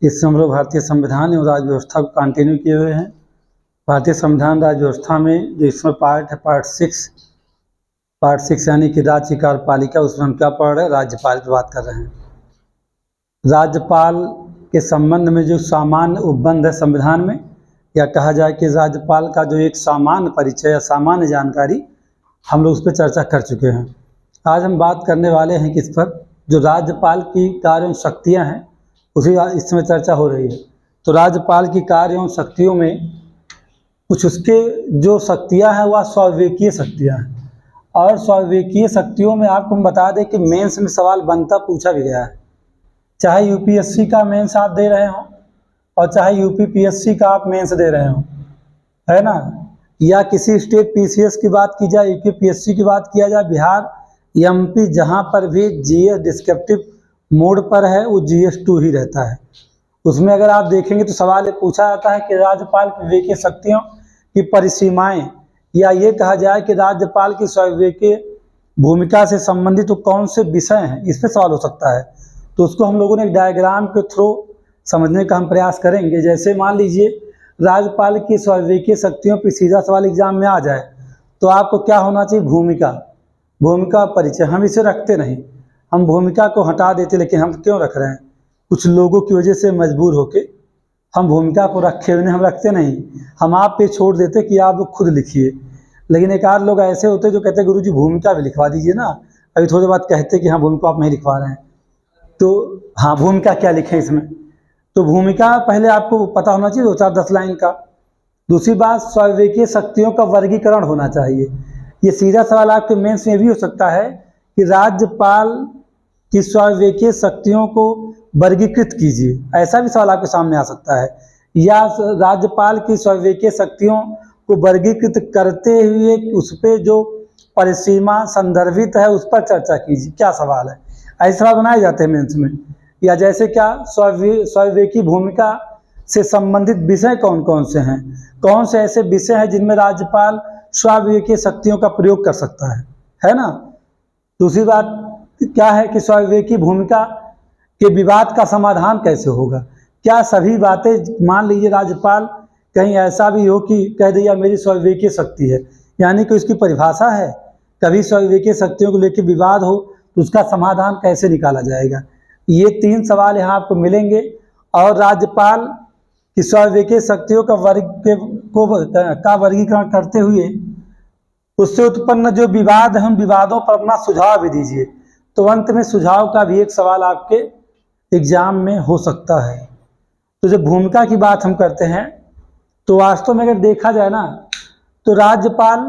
इससे हम लोग भारतीय संविधान एवं राज्य व्यवस्था को कंटिन्यू किए हुए हैं। भारतीय संविधान राज्य व्यवस्था में जो इसमें पार्ट है पार्ट सिक्स यानी कि राज्य की कार्यपालिका, उसमें हम क्या पढ़ रहे हैं? राज्यपाल की बात कर रहे हैं। राज्यपाल के संबंध में जो सामान्य उपबंध है संविधान में, या कहा जाए कि राज्यपाल का जो एक सामान्य परिचय या सामान्य जानकारी, हम लोग उस पर चर्चा कर चुके हैं। आज हम बात करने वाले हैं किस पर? जो राज्यपाल की कार्य एवं शक्तियाँ हैं उसी इसमें चर्चा हो रही है। तो राज्यपाल की कार्य एवं शक्तियों में कुछ उसके जो शक्तियाँ हैं वह स्वविवेकीय शक्तियाँ हैं, और स्वविवेकीय शक्तियों में आपको हम बता दें कि मेंस में सवाल बनता पूछा भी गया है। चाहे यूपीएससी का मेंस आप दे रहे हो और चाहे यूपीपीएससी का आप मेंस दे रहे हो, है ना, या किसी स्टेट पीसीएस की बात की जाए, यूपीपीएससी की बात किया जाए, बिहार, एमपी, जहाँ पर भी जीएस डिस्क्रिप्टिव मोड पर है वो GS2 ही रहता है। उसमें अगर आप देखेंगे तो सवाल ये पूछा जाता है कि राज्यपाल की विवेकीय शक्तियों की परिसीमाएं, या ये कहा जाए कि राज्यपाल की स्वविवेकीय भूमिका से संबंधित तो कौन से विषय हैं, इस पर सवाल हो सकता है। तो उसको हम लोगों ने एक डायग्राम के थ्रू समझने का हम प्रयास करेंगे। जैसे मान लीजिए राज्यपाल की स्वविवेकीय शक्तियों पर सीधा सवाल एग्जाम में आ जाए तो आपको क्या होना चाहिए? भूमिका परिचय। हम इसे रखते नहीं, हम भूमिका को हटा देते, लेकिन हम क्यों रख रहे हैं? कुछ लोगों की वजह से मजबूर होके हम भूमिका को रखे हुए, हम रखते नहीं, हम आप पे छोड़ देते कि आप लोग खुद लिखिए। लेकिन एक आध लोग ऐसे होते जो कहते गुरुजी भूमिका भी लिखवा दीजिए ना, अभी थोड़ी बात कहते कि हाँ भूमिका आप नहीं लिखवा रहे हैं, तो हाँ भूमिका क्या लिखें इसमें? तो भूमिका पहले आपको पता होना चाहिए 2-4-10 लाइन का। दूसरी बात, स्वविवेकीय शक्तियों का वर्गीकरण होना चाहिए। ये सीधा सवाल आपके मेंस में भी हो सकता है कि राज्यपाल की स्वविवेकीय शक्तियों को वर्गीकृत कीजिए, ऐसा भी सवाल आपके सामने आ सकता है। या राज्यपाल की स्वविवेकीय शक्तियों को वर्गीकृत करते हुए उस पर जो परिसीमा संदर्भित है उस पर चर्चा कीजिए, क्या सवाल है? ऐसे सवाल बनाए जाते हैं मेंस में। या जैसे क्या स्वविवेकी भूमिका से संबंधित विषय कौन कौन से हैं, कौन से ऐसे विषय हैं जिनमें राज्यपाल स्वविवेकीय शक्तियों का प्रयोग कर सकता है ना। दूसरी बात क्या है कि स्वविवेकी भूमिका के विवाद का समाधान कैसे होगा? क्या सभी बातें, मान लीजिए राज्यपाल कहीं ऐसा भी हो कि कह दिया मेरी स्वविवेकीय शक्ति है, यानी कि उसकी परिभाषा है, कभी स्वविवेकीय शक्तियों को लेकर विवाद हो तो उसका समाधान कैसे निकाला जाएगा? ये 3 सवाल यहाँ आपको मिलेंगे। और राज्यपाल की स्वविवेकीय शक्तियों का वर्गीकरण करते हुए उससे उत्पन्न जो विवाद हैं उन विवादों पर अपना सुझाव भी दीजिए। तो अंत में सुझाव का भी एक सवाल आपके एग्जाम में हो सकता है। तो जब भूमिका की बात हम करते हैं तो वास्तव में अगर देखा जाए ना, तो राज्यपाल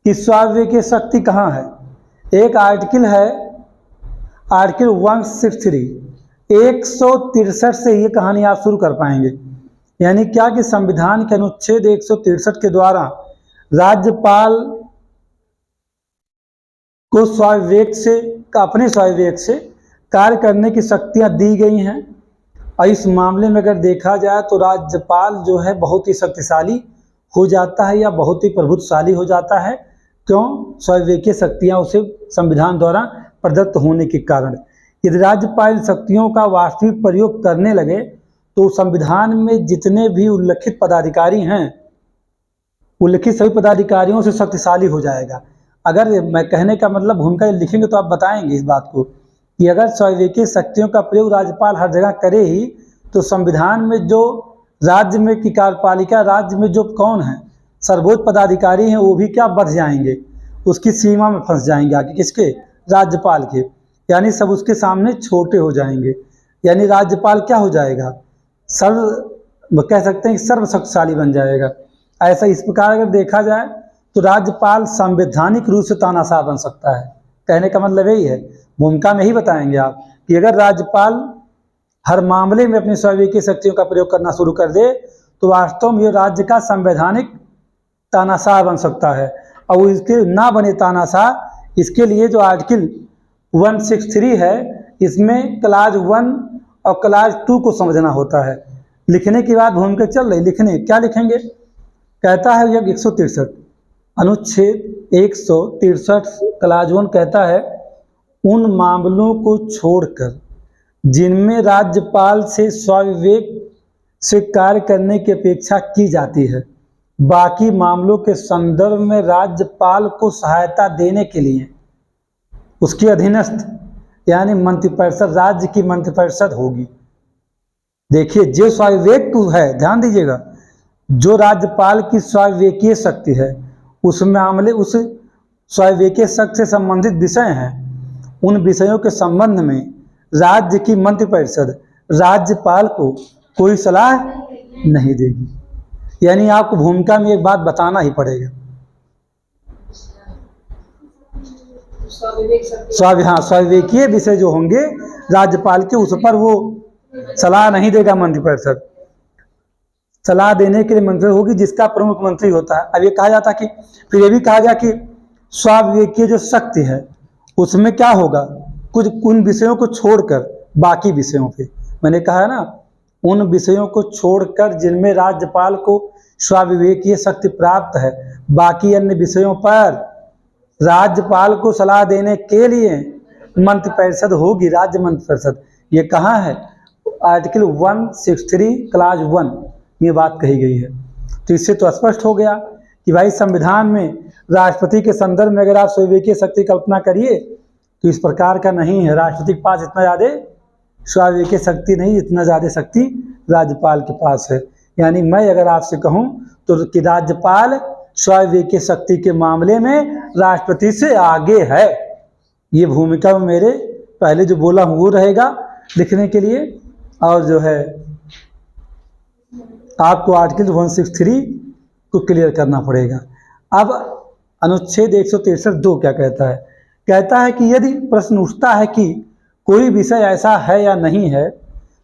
की स्वविवेकीय शक्ति कहाँ है? एक आर्टिकल है, आर्टिकल 163, 163 से ये कहानी आप शुरू कर पाएंगे। यानी क्या कि संविधान के अनुच्छेद 163 के द्वारा राज्यपाल को अपने स्वविवेक से कार्य करने की शक्तियां दी गई हैं। और इस मामले में अगर देखा जाए तो राज्यपाल जो है बहुत ही शक्तिशाली हो जाता है या बहुत ही प्रभुत्वशाली हो जाता है। क्यों? स्वविवेकीय शक्तियां उसे संविधान द्वारा प्रदत्त होने के कारण। यदि राज्यपाल शक्तियों का वास्तविक प्रयोग करने लगे तो संविधान में जितने भी उल्लिखित पदाधिकारी हैं, उल्लिखित सभी पदाधिकारियों से शक्तिशाली हो जाएगा। अगर मैं कहने का मतलब भूमिका लिखेंगे तो आप बताएंगे इस बात को कि अगर स्वविवेकीय शक्तियों का प्रयोग राज्यपाल हर जगह करे ही तो संविधान में जो राज्य में की कार्यपालिका, राज्य में जो कौन है सर्वोच्च पदाधिकारी हैं वो भी क्या बढ़ जाएंगे, उसकी सीमा में फंस जाएंगे आगे, किसके? राज्यपाल के। यानी सब उसके सामने छोटे हो जाएंगे। यानी राज्यपाल क्या हो जाएगा? कह सकते हैं कि सर्वशक्तिशाली बन जाएगा। ऐसा इस प्रकार अगर देखा जाए तो राज्यपाल संवैधानिक रूप से तानाशाह बन सकता है। कहने का मतलब यही है, भूमिका में ही बताएंगे आप कि अगर राज्यपाल हर मामले में अपनी स्वविवेकीय शक्तियों का प्रयोग करना शुरू कर दे तो वास्तव में राज्य का संवैधानिक तानाशाह बन सकता है। और इसके ना बने तानाशाह, इसके लिए जो आर्टिकल 163 है इसमें क्लाज 1 और क्लाज 2 को समझना होता है। लिखने की बात भूमिका चल रही, लिखने क्या लिखेंगे? कहता है यह 163 अनुच्छेद 163 क्लाज 1 कहता है उन मामलों को छोड़कर जिनमें राज्यपाल से स्वविवेक से कार्य करने की अपेक्षा की जाती है। बाकी मामलों के संदर्भ में राज्यपाल को सहायता देने के लिए उसके अधीनस्थ यानी मंत्रिपरिषद, राज्य की मंत्रिपरिषद होगी। देखिए, जो स्वविवेक है, ध्यान दीजिएगा, जो राज्यपाल की स्वविवेकीय शक्ति है, उस मामले, उस स्वविवेकीय शक्ति से संबंधित विषय हैं, उन विषयों के संबंध में राज्य की मंत्रिपरिषद राज्यपाल को कोई सलाह नहीं देगी। यानी आपको भूमिका में एक बात बताना ही पड़ेगा। स्वविवेकीय विषय जो होंगे राज्यपाल के, उस पर वो सलाह नहीं देगा मंत्रिपरिषद। सलाह देने के लिए मंत्री होगी जिसका प्रमुख मंत्री होता है। अब ये कहा जाता कि, फिर ये भी कहा गया कि स्वविवेकीय जो शक्ति है उसमें क्या होगा, कुछ उन विषयों को छोड़कर बाकी विषयों पे, मैंने कहा है ना, उन विषयों को छोड़कर जिनमें राज्यपाल को स्वविवेकीय शक्ति प्राप्त है, बाकी अन्य विषयों पर राज्यपाल को सलाह देने के लिए मंत्रिपरिषद होगी, राज्य मंत्रिपरिषद। ये कहाँ है, आर्टिकल 163 क्लास 1 में बात कही गई है। तो इससे तो स्पष्ट हो गया कि भाई संविधान में राष्ट्रपति के संदर्भ में अगर आप स्वविवेकीय शक्ति की कल्पना करिए तो इस प्रकार का नहीं है। राष्ट्रपति के पास इतना ज़्यादा स्वविवेकीय शक्ति नहीं, इतना ज़्यादा शक्ति राज्यपाल के पास है। यानी मैं अगर आपसे कहूँ तो कि राज्यपाल स्वविवेकीय शक्ति के मामले में राष्ट्रपति से आगे है। ये भूमिका में मेरे पहले जो बोला हूँ वो रहेगा लिखने के लिए, और जो है आपको आर्टिकल 163 को क्लियर करना पड़ेगा। अब अनुच्छेद 163(2) क्या कहता है? कहता है कि यदि प्रश्न उठता है कि कोई विषय ऐसा है या नहीं है,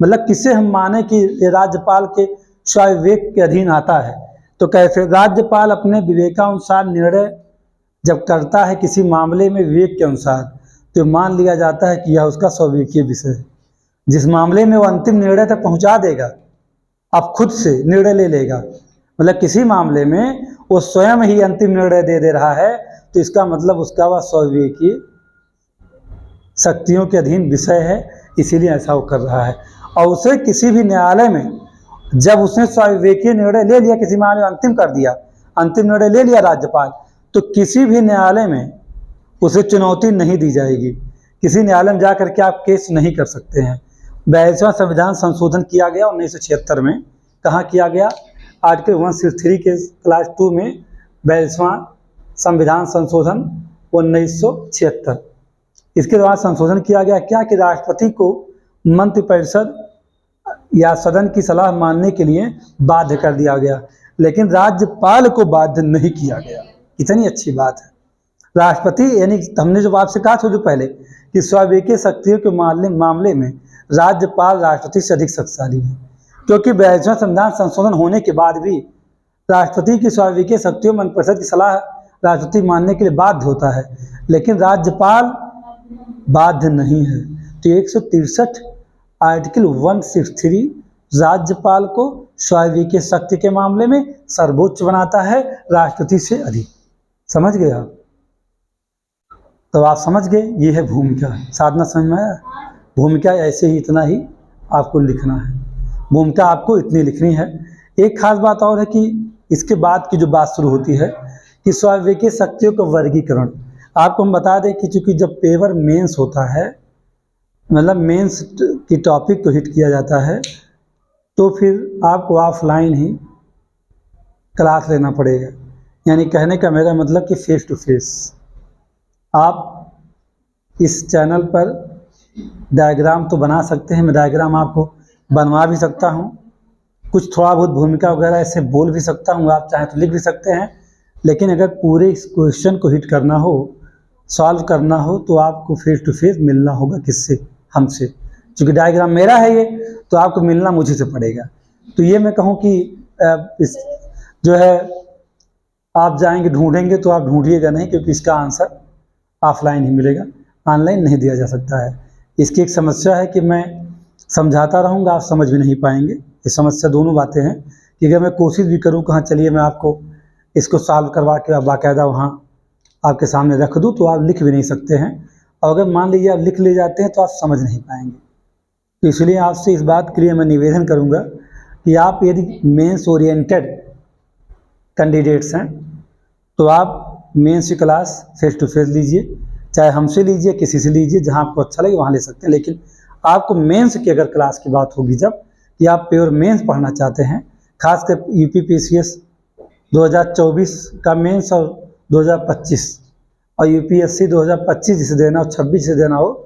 मतलब किसे हम माने कि ये राज्यपाल के स्वविवेक के अधीन आता है, तो कैसे राज्यपाल अपने विवेकानुसार निर्णय जब करता है किसी मामले में विवेक के अनुसार, तो मान लिया जाता है कि यह उसका स्वविवेकीय विषय है। जिस मामले में वो अंतिम निर्णय तक पहुंचा देगा, अब खुद से निर्णय ले लेगा, मतलब किसी मामले में वो स्वयं ही अंतिम निर्णय दे रहा है, तो इसका मतलब उसका वह स्वविवेकीय शक्तियों के अधीन विषय है, इसीलिए ऐसा वो कर रहा है। और उसे किसी भी न्यायालय में जब उसने स्वविवेकीय निर्णय ले लिया, किसी मामले में अंतिम कर दिया, अंतिम निर्णय ले लिया राज्यपाल, तो किसी भी न्यायालय में उसे चुनौती नहीं दी जाएगी। किसी न्यायालय में जाकर के आप केस नहीं कर सकते हैं। 42वां संविधान संशोधन किया गया 1976 में। कहाँ किया गया? आर्टिकल 163 के क्लास 2 में 42वां संविधान संशोधन 1976। इसके बाद संशोधन किया गया क्या कि राष्ट्रपति को मंत्रिपरिषद या सदन की सलाह मानने के लिए बाध्य कर दिया गया, लेकिन राज्यपाल को बाध्य नहीं किया गया। कितनी अच्छी बात है। राष्ट्रपति, यानी हमने जो आपसे कहा था जो पहले कि स्वविवेकीय शक्तियों के मामले में राज्यपाल राष्ट्रपति से अधिक शक्तिशाली है, क्योंकि 42वां संविधान संशोधन होने के बाद भी राष्ट्रपति की स्वविवेकीय शक्तियों मंत्रिपरिषद की सलाह राष्ट्रपति मानने के लिए बाध्य होता है, लेकिन राज्यपाल बाध्य नहीं है। तो 163 आर्टिकल 163 राज्यपाल को स्वविवेकीय शक्ति के मामले में सर्वोच्च बनाता है, राष्ट्रपति से अधिक। समझ गए आप? तो आप समझ गए, ये है भूमिका। साधना समझ में आया? भूमिका ऐसे ही इतना ही आपको लिखना है। भूमिका आपको इतनी लिखनी है। एक खास बात और है कि इसके बाद की जो बात शुरू होती है कि स्वविवेकीय शक्तियों का वर्गीकरण। आपको हम बता दें कि चूंकि जब पेपर मेंस होता है, मतलब मेंस की टॉपिक को हिट किया जाता है, तो फिर आपको ऑफलाइन ही क्लास लेना पड़ेगा। यानी कहने का मेरा मतलब कि फेस टू फेस। आप इस चैनल पर डायग्राम तो बना सकते हैं, मैं डायग्राम आपको बनवा भी सकता हूँ, कुछ थोड़ा बहुत भूमिका वगैरह ऐसे बोल भी सकता हूँ, आप चाहें तो लिख भी सकते हैं। लेकिन अगर पूरे इस क्वेश्चन को हिट करना हो, सॉल्व करना हो, तो आपको फेस टू फेस मिलना होगा। किससे? हमसे। क्योंकि डायग्राम मेरा है ये, तो आपको मिलना मुझे से पड़ेगा। तो ये मैं कहूँ कि इस जो है आप जाएंगे ढूंढेंगे तो आप ढूंढिएगा नहीं, क्योंकि इसका आंसर ऑफलाइन ही मिलेगा, ऑनलाइन नहीं दिया जा सकता है। इसकी एक समस्या है कि मैं समझाता रहूँगा, आप समझ भी नहीं पाएंगे। ये समस्या दोनों बातें हैं कि अगर मैं कोशिश भी करूँ कहाँ चलिए मैं आपको इसको सॉल्व करवा के बाकायदा वहाँ आपके सामने रख दूँ, तो आप लिख भी नहीं सकते हैं। और अगर मान लीजिए आप लिख ले जाते हैं तो आप समझ नहीं पाएंगे। तो इसलिए आपसे इस बात के लिए मैं निवेदन करूंगा कि आप यदि मेंस ओरिएंटेड कैंडिडेट्स हैं तो आप मेंस की क्लास फेस टू फेस लीजिए, चाहे हमसे लीजिए, किसी से लीजिए, जहां आपको अच्छा लगे वहां ले सकते हैं। लेकिन आपको मेंस की अगर क्लास की बात होगी जब कि आप प्योर मेंस पढ़ना चाहते हैं, खासकर यूपीपीसीएस 2024 का मेंस और 2025 और यूपीएससी 2025 जिसे देना हो, 26 से देना हो,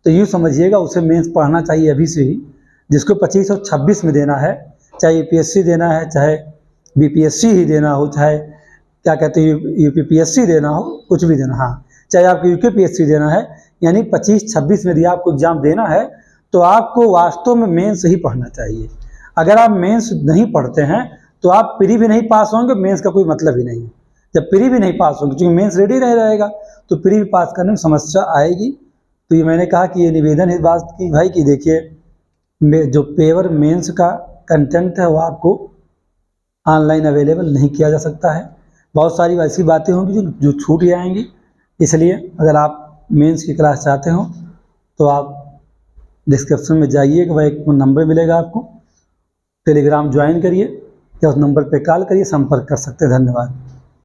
तो यूँ समझिएगा उसे मेंस पढ़ना चाहिए अभी से ही। जिसको 25 और 26 में देना है, चाहे यूपीएससी देना है, चाहे बीपीएससी ही देना हो, चाहे क्या कहते हैं यूपीपीएससी देना हो, कुछ भी देना, हाँ चाहे आपको यूकेपीएससी देना है, यानी 25-26 में यदि आपको एग्जाम देना है तो आपको वास्तव में मेंस ही पढ़ना चाहिए। अगर आप मेंस नहीं पढ़ते हैं तो आप प्री भी नहीं पास होंगे, मेंस का कोई मतलब ही नहीं है। जब प्री भी नहीं पास होंगे, क्योंकि मेंस रेडी नहीं रहेगा तो प्री भी पास करने में समस्या आएगी। तो ये मैंने कहा कि ये निवेदन इस बात की भाई कि देखिए जो पेपर मेंस का कंटेंट है वो आपको ऑनलाइन अवेलेबल नहीं किया जा सकता है। बहुत सारी ऐसी बातें होंगी जो छूट जाएंगी। इसलिए अगर आप मेंस की क्लास चाहते हो तो आप डिस्क्रिप्शन में जाइएगा, वह एक नंबर मिलेगा आपको, टेलीग्राम ज्वाइन करिए या उस नंबर पे कॉल करिए, संपर्क कर सकते हैं। धन्यवाद।